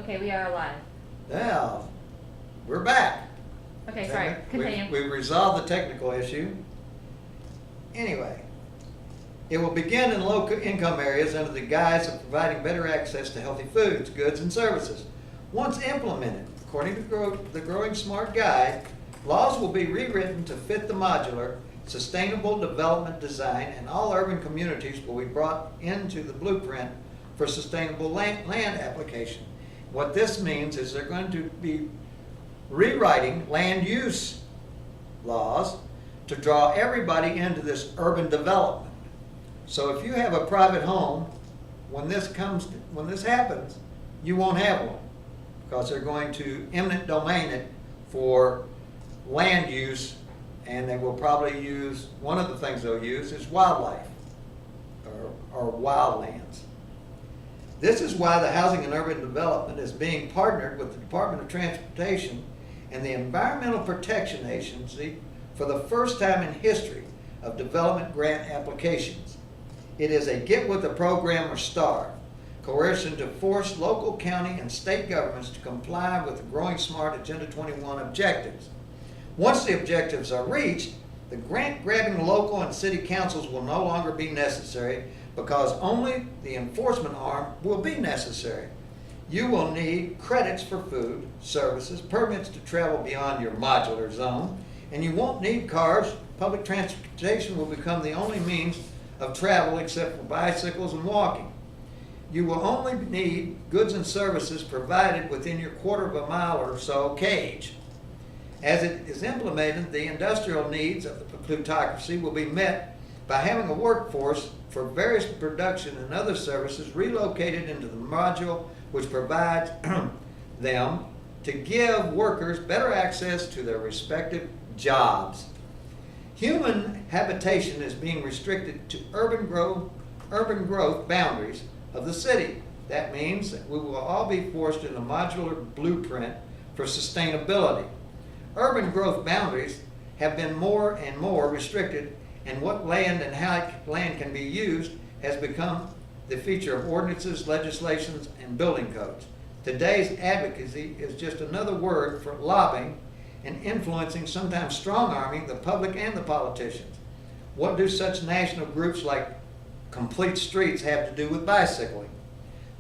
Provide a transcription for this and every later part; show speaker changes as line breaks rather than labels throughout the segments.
Okay, we are alive.
Now, we're back.
Okay, sorry. Continue.
We've resolved the technical issue. Anyway, it will begin in low-income areas under the guise of providing better access to healthy foods, goods, and services. Once implemented, according to the Growing Smart Guide, laws will be rewritten to fit the modular, sustainable development design, and all urban communities will be brought into the blueprint for sustainable land application. What this means is they're going to be rewriting land use laws to draw everybody into this urban development. So if you have a private home, when this happens, you won't have one, because they're going to eminent domain it for land use, and they will probably use, one of the things they'll use is wildlife or wildlands. This is why the Housing and Urban Development is being partnered with the Department of Transportation and the Environmental Protection Agency for the first time in history of development grant applications. It is a get with the program or starve coercion to force local, county, and state governments to comply with the Growing Smart Agenda 21 objectives. Once the objectives are reached, the grant-grabbing local and city councils will no longer be necessary, because only the enforcement arm will be necessary. You will need credits for food, services, permits to travel beyond your modular zone, and you won't need cars. Public transportation will become the only means of travel except for bicycles and walking. You will only need goods and services provided within your quarter of a mile or so cage. As it is implemented, the industrial needs of the plutocracy will be met by having a workforce for various production and other services relocated into the module, which provides them to give workers better access to their respective jobs. Human habitation is being restricted to urban growth boundaries of the city. That means that we will all be forced in a modular blueprint for sustainability. Urban growth boundaries have been more and more restricted, and what land and how land can be used has become the feature of ordinances, legislations, and building codes. Today's advocacy is just another word for lobbying and influencing, sometimes strong-arming, the public and the politicians. What do such national groups like Complete Streets have to do with bicycling?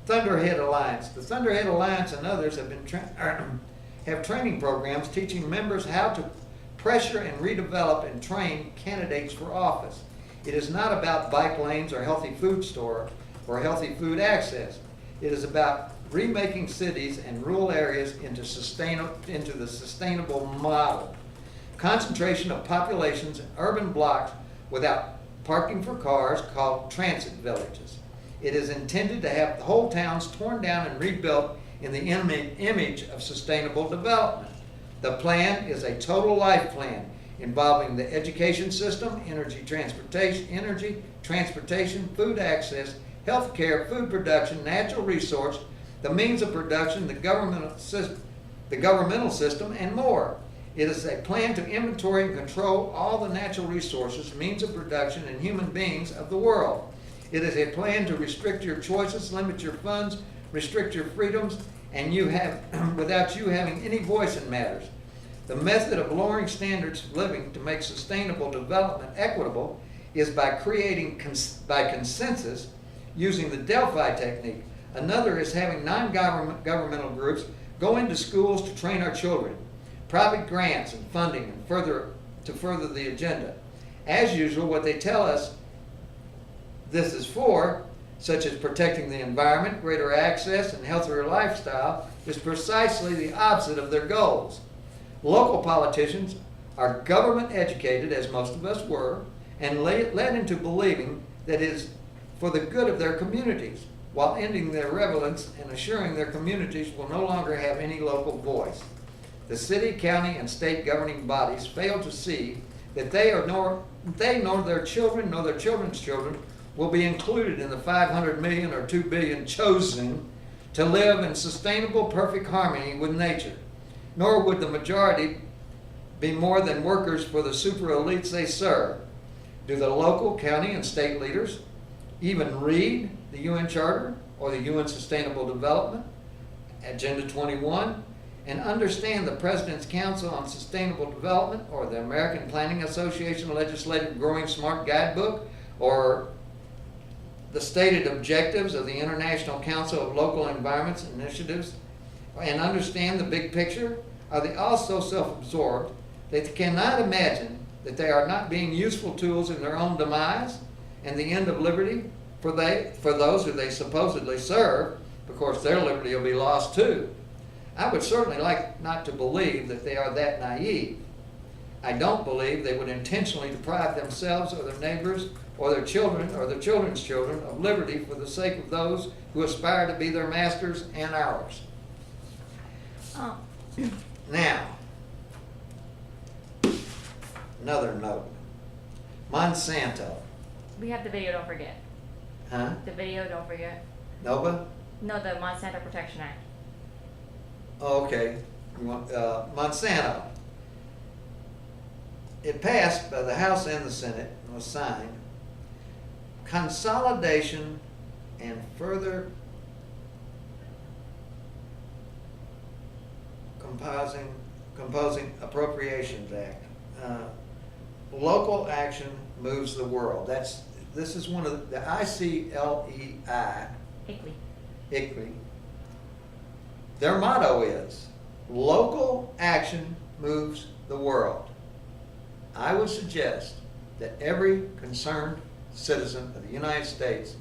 Thunderhead Alliance. The Thunderhead Alliance and others have have training programs teaching members how to pressure and redevelop and train candidates for office. It is not about bike lanes or healthy food store or healthy food access. It is about remaking cities and rural areas into the sustainable model. Concentration of populations in urban blocks without parking for cars, called transit villages. It is intended to have the whole towns torn down and rebuilt in the image of sustainable development. The plan is a total life plan involving the education system, energy, transportation, food access, health care, food production, natural resource, the means of production, the governmental system, and more. It is a plan to inventory and control all the natural resources, means of production, and human beings of the world. It is a plan to restrict your choices, limit your funds, restrict your freedoms, and without you having any voice in matters. The method of lowering standards of living to make sustainable development equitable is by creating by consensus using the Delphi technique. Another is having non-governmental groups go into schools to train our children, private grants and funding and to further the agenda. As usual, what they tell us this is for, such as protecting the environment, greater access, and healthier lifestyle, is precisely the opposite of their goals. Local politicians are government educated, as most of us were, and led into believing that it is for the good of their communities, while ending their relevance and assuring their communities will no longer have any local voice. The city, county, and state governing bodies fail to see that they nor their children nor their children's children will be included in the 500 million or 2 billion chosen to live in sustainable, perfect harmony with nature. Nor would the majority be more than workers for the super elites they serve. Do the local, county, and state leaders even read the UN Charter or the UN Sustainable Development Agenda 21, and understand the President's Council on Sustainable Development or the American Planning Association Legislative Growing Smart Guidebook or the stated objectives of the International Council of Local Environments Initiatives, and understand the big picture? Are they also self-absorbed that they cannot imagine that they are not being useful tools in their own demise and the end of liberty for those who they supposedly serve? Of course, their liberty will be lost too. I would certainly like not to believe that they are that naive. I don't believe they would intentionally deprive themselves or their neighbors or their children or their children's children of liberty for the sake of those who aspire to be their masters and ours.
Oh.
Now, another note. Monsanto.
We have the video, don't forget.
Huh?
The video, don't forget.
Nova?
No, the Monsanto Protection Act.
Oh, okay. Monsanto. It passed by the House and the Senate and was signed. Consolidation and further composing Appropriations Act. Local action moves the world. This is one of the ICLEI. ICLEI. Their motto is, local action moves the world. I would suggest that every concerned citizen of the United States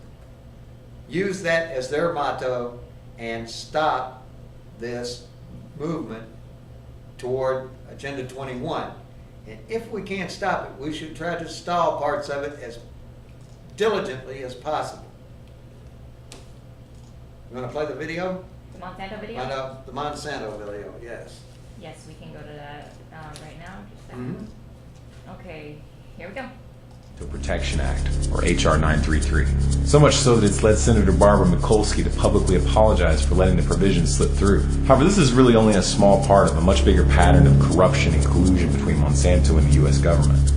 use that as their motto and stop this movement toward Agenda 21. And if we can't stop it, we should try to stall parts of it as diligently as possible. You want to play the video?
The Monsanto video?
The Monsanto video, yes.
Yes, we can go to that right now. Just a second. Okay, here we go.
The Protection Act, or H.R. 933. So much so that it's led Senator Barbara Mikulski to publicly apologize for letting the provisions slip through. However, this is really only a small part of a much bigger pattern of corruption and collusion between Monsanto and the U.S. government.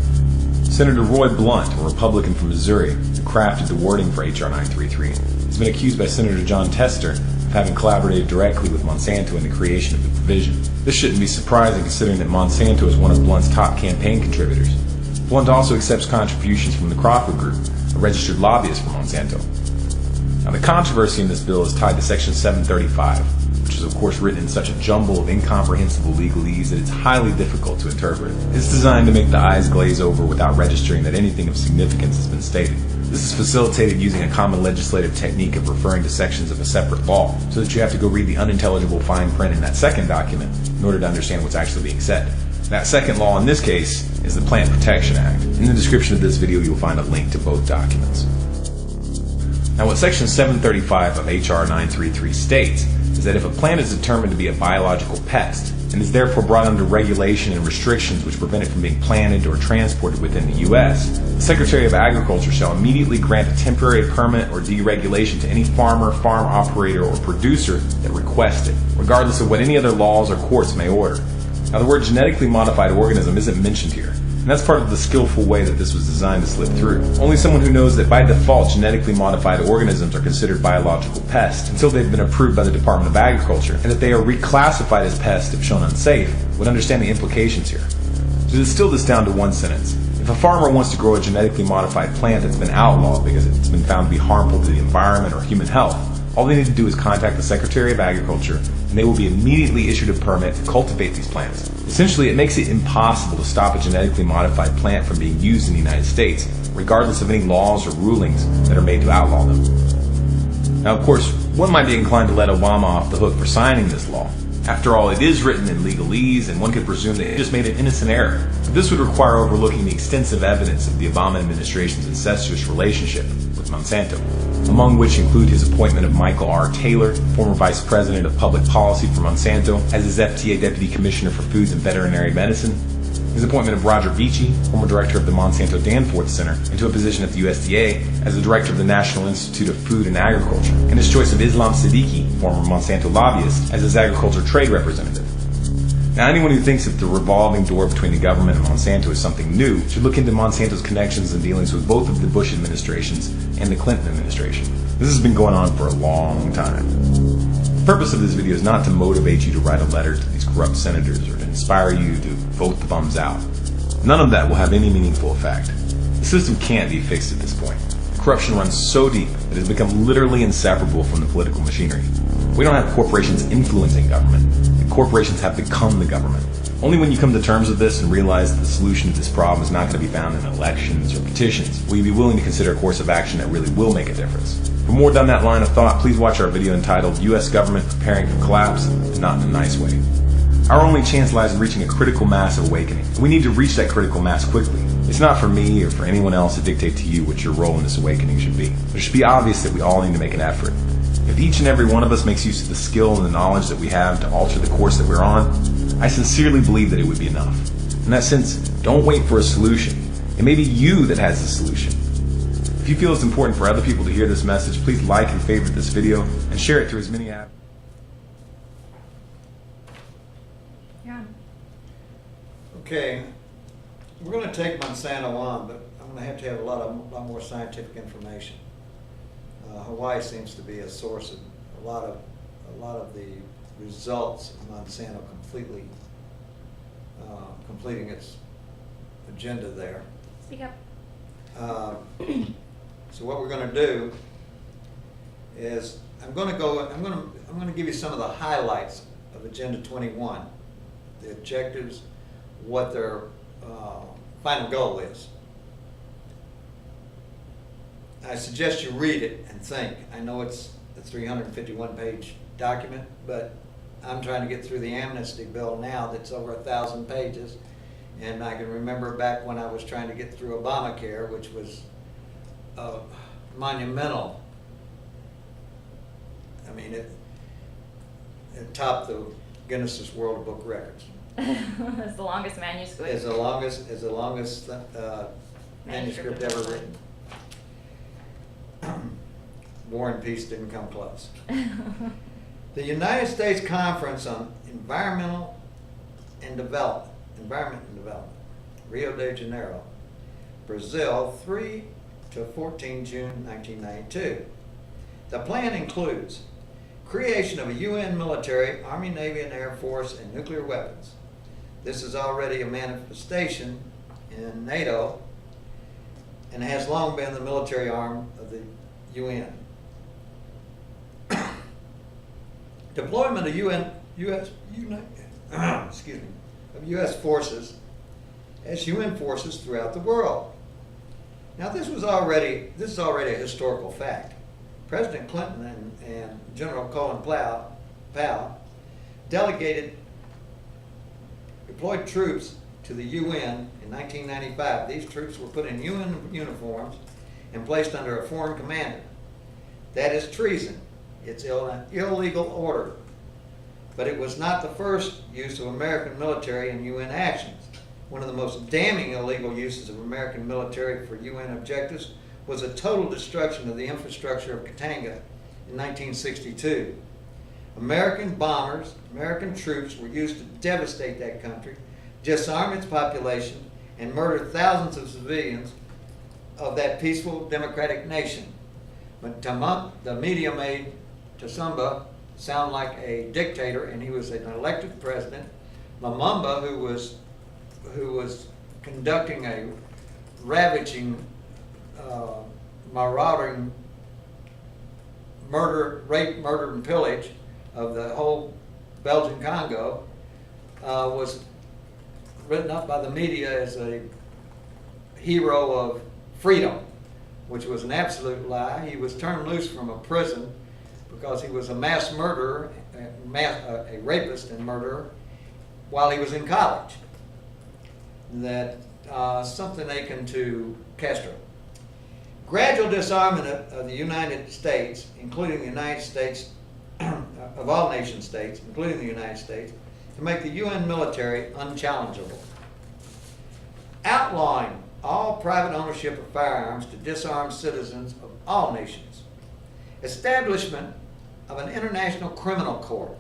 Senator Roy Blunt, a Republican from Missouri, who crafted the wording for H.R. 933, has been accused by Senator John Tester of having collaborated directly with Monsanto in the creation of the provision. This shouldn't be surprising considering that Monsanto is one of Blunt's top campaign contributors. Blunt also accepts contributions from the Crawford Group, a registered lobbyist for Monsanto. Now, the controversy in this bill is tied to Section 735, which is of course written in such a jumble of incomprehensible legalese that it's highly difficult to interpret. It's designed to make the eyes glaze over without registering that anything of significance has been stated. This is facilitated using a common legislative technique of referring to sections of a separate law, so that you have to go read the unintelligible fine print in that second document in order to understand what's actually being said. That second law in this case is the Plant Protection Act. In the description of this video you'll find a link to both documents. Now, what Section 735 of H.R. 933 states is that if a plant is determined to be a biological pest and is therefore brought under regulation and restrictions which prevent it from being planted or transported within the U.S., the Secretary of Agriculture shall immediately grant a temporary permit or deregulation to any farmer, farm operator, or producer that requests it, regardless of what any other laws or courts may order. Now, the word genetically modified organism isn't mentioned here, and that's part of the skillful way that this was designed to slip through. Only someone who knows that by default genetically modified organisms are considered biological pests until they've been approved by the Department of Agriculture, and that they are reclassified as pests if shown unsafe, would understand the implications here. To distill this down to one sentence, if a farmer wants to grow a genetically modified plant that's been outlawed because it's been found to be harmful to the environment or human health, all they need to do is contact the Secretary of Agriculture and they will be immediately issued a permit to cultivate these plants. Essentially, it makes it impossible to stop a genetically modified plant from being used in the United States, regardless of any laws or rulings that are made to outlaw them. Now, of course, one might be inclined to let Obama off the hook for signing this law. After all, it is written in legalese, and one could presume that it just made an innocent error. But this would require overlooking the extensive evidence of the Obama administration's incestuous relationship with Monsanto, among which include his appointment of Michael R. Taylor, former Vice President of Public Policy for Monsanto, as his FDA Deputy Commissioner for Foods and Veterinary Medicine, his appointment of Roger Beachy, former Director of the Monsanto Danforth Center, into a position at the USDA as the Director of the National Institute of Food and Agriculture, and his choice of Islam Siddiqui, former Monsanto lobbyist, as his Agriculture Trade Representative. Now, anyone who thinks that the revolving door between the government and Monsanto is something new should look into Monsanto's connections and dealings with both of the Bush administrations and the Clinton administration. This has been going on for a long time. The purpose of this video is not to motivate you to write a letter to these corrupt senators or to inspire you to vote the bums out. None of that will have any meaningful effect. The system can't be fixed at this point. Corruption runs so deep that it has become literally inseparable from the political machinery. We don't have corporations influencing government. The corporations have become the government. Only when you come to terms with this and realize that the solution to this problem is not going to be found in elections or petitions will you be willing to consider a course of action that really will make a difference. For more down that line of thought, please watch our video entitled U.S. Government Preparing for Collapse, and Not in a Nice Way. Our only chance lies in reaching a critical mass of awakening. We need to reach that critical mass quickly. It's not for me or for anyone else to dictate to you what your role in this awakening should be. It should be obvious that we all need to make an effort. If each and every one of us makes use of the skill and the knowledge that we have to alter the course that we're on, I sincerely believe that it would be enough. In that sense, don't wait for a solution. It may be you that has the solution. If you feel it's important for other people to hear this message, please like and favorite this video and share it to as many apps.
Yeah.
Okay, we're going to take Monsanto on, but I'm going to have a lot more scientific information. Hawaii seems to be a source of a lot of the results of Monsanto completing its agenda there.
Speak up.
So what we're going to do is I'm going to give you some of the highlights of Agenda 21, the objectives, what their final goal is. I suggest you read it and think. I know it's a 351-page document, but I'm trying to get through the amnesty bill now that's over 1,000 pages, and I can remember back when I was trying to get through Obamacare, which was monumental. I mean, it topped the Guinness World Book Records.
It's the longest manuscript.
It's the longest manuscript ever written. War and Peace didn't come close. The United States Conference on Environment and Development, Rio de Janeiro, Brazil, 3 to 14 June 1992. The plan includes creation of a UN military, Army, Navy, and Air Force, and nuclear weapons. This is already a manifestation in NATO and has long been the military arm of the UN. Deployment of U.S. forces as UN forces throughout the world. Now this is already a historical fact. President Clinton and General Colin Powell deployed troops to the UN in 1995. These troops were put in UN uniforms and placed under a foreign commander. That is treason. It's an illegal order. But it was not the first use of American military in UN actions. One of the most damning illegal uses of American military for UN objectives was a total destruction of the infrastructure of Katanga in 1962. American bombers, American troops were used to devastate that country, disarm its population, and murder thousands of civilians of that peaceful democratic nation. But the media made Tsumba sound like a dictator, and he was an elected president. Lumumba, who was conducting a ravaging, marauding rape, murder, and pillage of the whole Belgian Congo, was written up by the media as a hero of freedom, which was an absolute lie. He was turned loose from a prison because he was a mass murderer, a rapist and murderer, while he was in college. That something akin to Castro. Gradual disarmament of the United States, including the United States, of all nation states, including the United States, to make the UN military unchallengeable. Outlawing all private ownership of firearms to disarm citizens of all nations. Establishment of an international criminal court.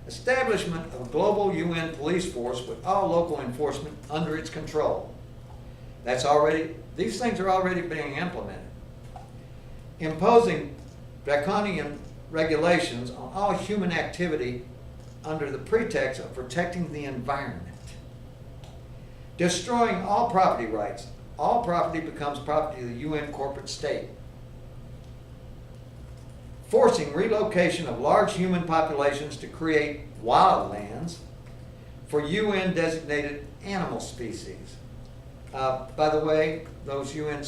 Establishment of a global UN police force with all local enforcement under its control. These things are already being implemented. Imposing draconian regulations on all human activity under the pretext of protecting the environment. Destroying all property rights. All property becomes property of the UN corporate state. Forcing relocation of large human populations to create wildlands for UN designated animal species. By the way, those UN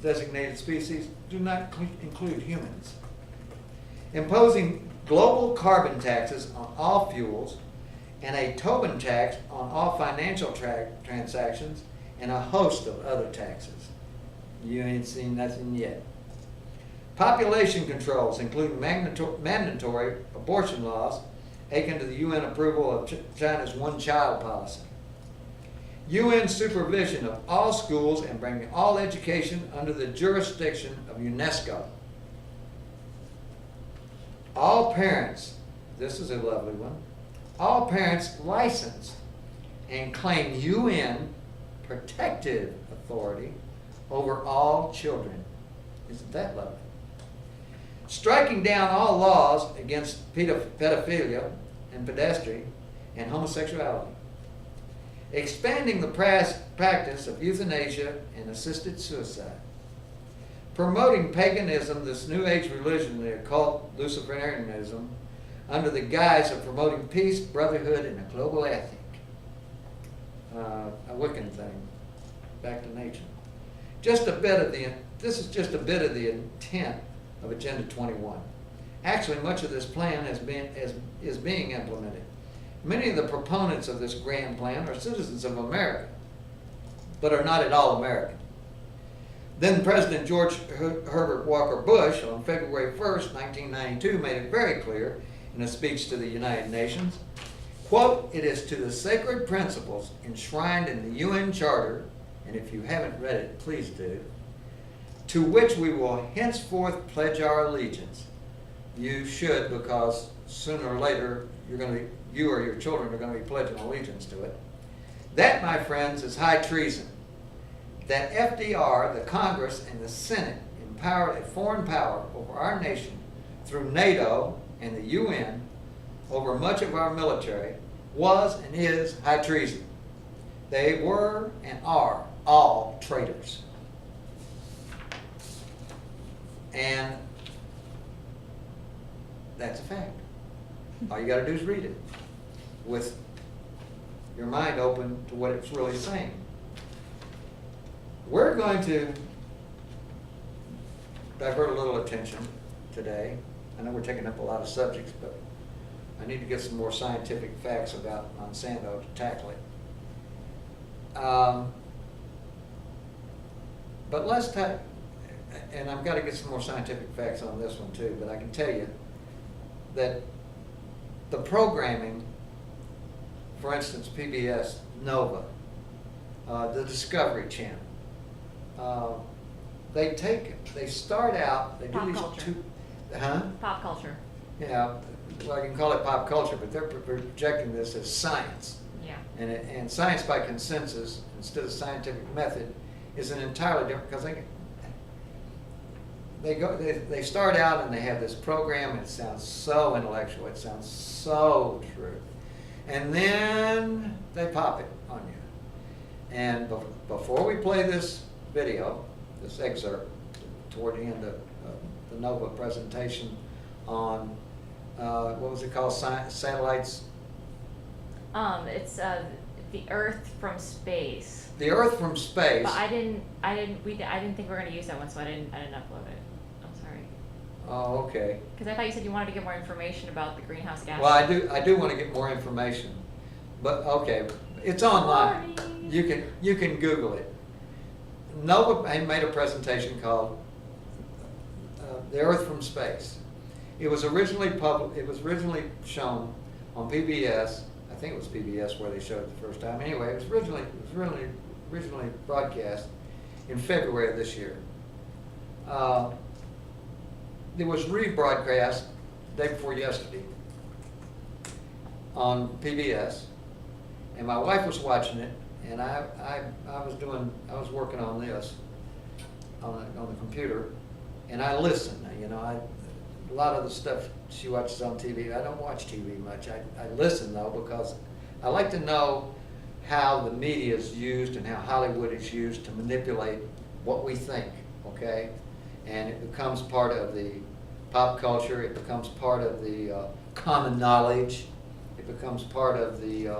designated species do not include humans. Imposing global carbon taxes on all fuels and a Tobin tax on all financial transactions and a host of other taxes. You ain't seen nothing yet. Population controls, including mandatory abortion laws, akin to the UN approval of China's one-child policy. UN supervision of all schools and bringing all education under the jurisdiction of UNESCO. All parents, this is a lovely one, all parents licensed and claim UN protective authority over all children. Isn't that lovely? Striking down all laws against pedophilia and pedestry and homosexuality. Expanding the practice of euthanasia and assisted suicide. Promoting paganism, this New Age religion, the occult Luciferianism, under the guise of promoting peace, brotherhood, and a global ethic. A Wiccan thing, back to nature. This is just a bit of the intent of Agenda 21. Actually, much of this plan is being implemented. Many of the proponents of this grand plan are citizens of America, but are not at all American. Then President George Herbert Walker Bush, on February 1st, 1992, made it very clear in a speech to the United Nations, quote, "It is to the sacred principles enshrined in the UN Charter," and if you haven't read it, please do, "to which we will henceforth pledge our allegiance." You should, because sooner or later you or your children are going to be pledging allegiance to it. That, my friends, is high treason. That FDR, the Congress, and the Senate empowered a foreign power over our nation through NATO and the UN over much of our military was and is high treason. They were and are all traitors. And that's a fact. All you got to do is read it with your mind open to what it's really saying. We're going to divert a little attention today. I know we're taking up a lot of subjects, but I need to get some more scientific facts about Monsanto to tackle it. But let's and I've got to get some more scientific facts on this one too, but I can tell you that the programming, for instance, PBS, Nova, the Discovery Channel, they start out, they do
Pop
these
culture. Pop culture.
Yeah, well, I can call it pop culture, but they're projecting this as science.
Yeah.
And science by consensus instead of scientific method is an entirely different, because they start out and they have this program, and it sounds so intellectual, it sounds so true, and then they pop it on you. And before we play this video, this excerpt toward the end of the NOVA presentation on what was it called, satellites?
It's the Earth from space.
The Earth from space.
But I didn't think we were going to use that one, so I didn't upload it. I'm sorry.
Oh, okay.
Because I thought you said you wanted to get more information about the greenhouse gas.
Well, I do want to get more information, but okay, it's online.
Sorry.
You can Google it. Nova made a presentation called "The Earth from Space." It was originally shown on PBS. I think it was PBS where they showed it the first time. Anyway, it was originally broadcast in February of this year. It was rebroadcast the day before yesterday on PBS, and my wife was watching it, and I was working on this on the computer, and I listened. a lot of the stuff she watches on TV. I don't watch TV much. I listen though, because I like to know how the media is used and how Hollywood is used to manipulate what we think, okay? And it becomes part of the pop culture, it becomes part of the common knowledge, it becomes part of the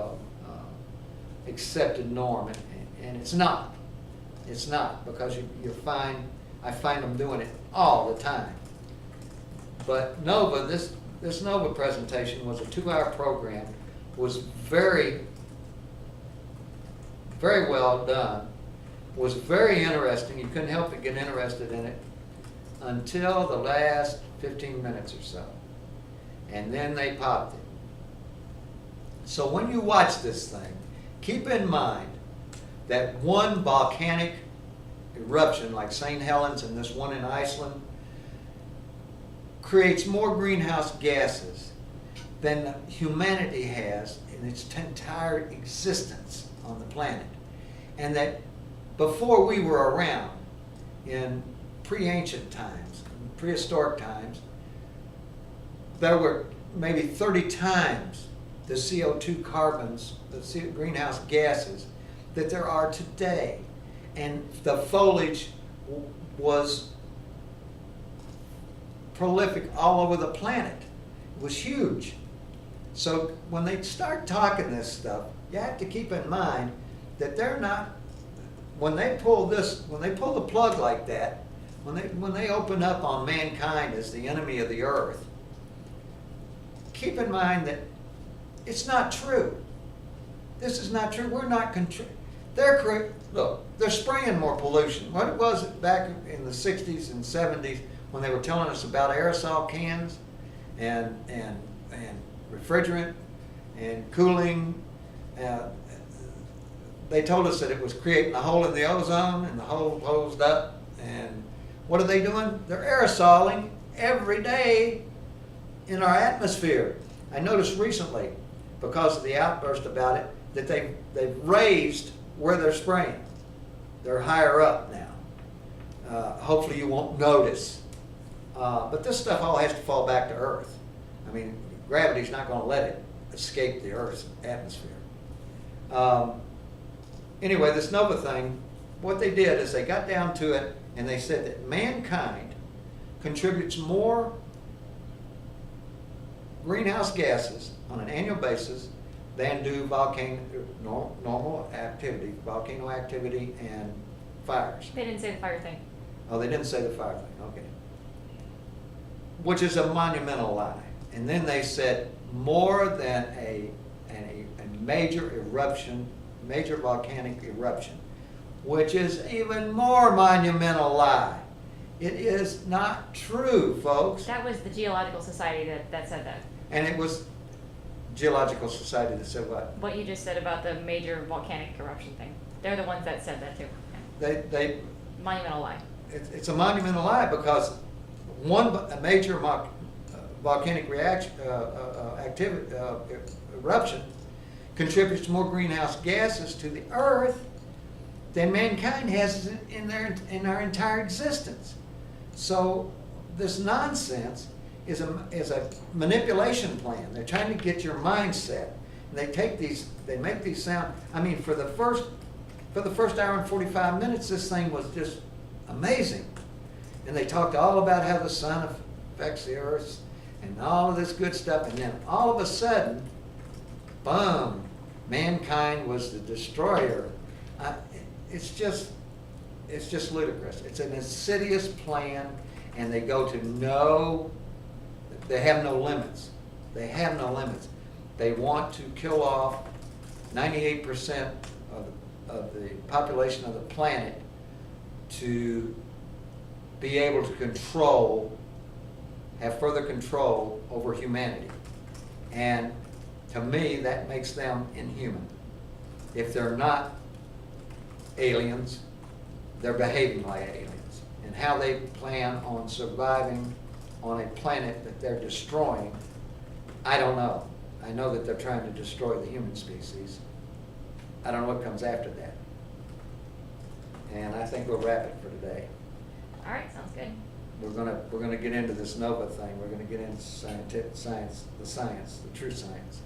accepted norm, and it's not. It's not, because I find them doing it all the time. But Nova, this Nova presentation was a 2-hour program, was very well done, was very interesting. You couldn't help but get interested in it until the last 15 minutes or so. And then they popped it. So when you watch this thing, keep in mind that one volcanic eruption like St. Helens and this one in Iceland creates more greenhouse gases than humanity has in its entire existence on the planet. And that before we were around, in pre-ancient times, prehistoric times, there were maybe 30 times the CO2 carbons, the greenhouse gases that there are today. And the foliage was prolific all over the planet. It was huge. So when they start talking this stuff, you have to keep in mind that they're not, when they pull the plug like that, when they open up on mankind as the enemy of the earth, keep in mind that it's not true. This is not true. We're not look, they're spraying more pollution. What was it back in the 60s and 70s when they were telling us about aerosol cans and refrigerant and cooling? They told us that it was creating a hole in the ozone, and the hole closed up. And what are they doing? They're aerosoling every day in our atmosphere. I noticed recently, because of the outburst about it, that they've raised where they're spraying. They're higher up now. Hopefully you won't notice. But this stuff all has to fall back to Earth. I mean, gravity's not going to let it escape the Earth's atmosphere. Anyway, this Nova thing, what they did is they got down to it and they said that mankind contributes more greenhouse gases on an annual basis than do normal activity, volcano activity and fires.
They didn't say the fire thing.
Oh, they didn't say the fire thing, okay. Which is a monumental lie. And then they said more than a major eruption, major volcanic eruption, which is even more monumental lie. It is not true, folks.
That was the Geological Society that said that.
And it was Geological Society that said what?
What you just said about the major volcanic eruption thing. They're the ones that said that too.
They
Monumental lie.
it's a monumental lie, because a major volcanic eruption contributes more greenhouse gases to the Earth than mankind has in our entire existence. So this nonsense is a manipulation plan. They're trying to get your mindset. And they make these sound. I mean, for the first hour and 45 minutes, this thing was just amazing. And they talked all about how the sun affects the Earth and all of this good stuff. And then all of a sudden, boom, mankind was the destroyer. It's just ludicrous. It's an insidious plan, and they go to they have no limits. They have no limits. They want to kill off 98% of the population of the planet to be able to have further control over humanity. And to me, that makes them inhuman. If they're not aliens, they're behaving like aliens. And how they plan on surviving on a planet that they're destroying, I don't know. I know that they're trying to destroy the human species. I don't know what comes after that. And I think we'll wrap it for today.
All right, sounds good.
we're gonna get into this NOVA thing. We're gonna get into science, the true science.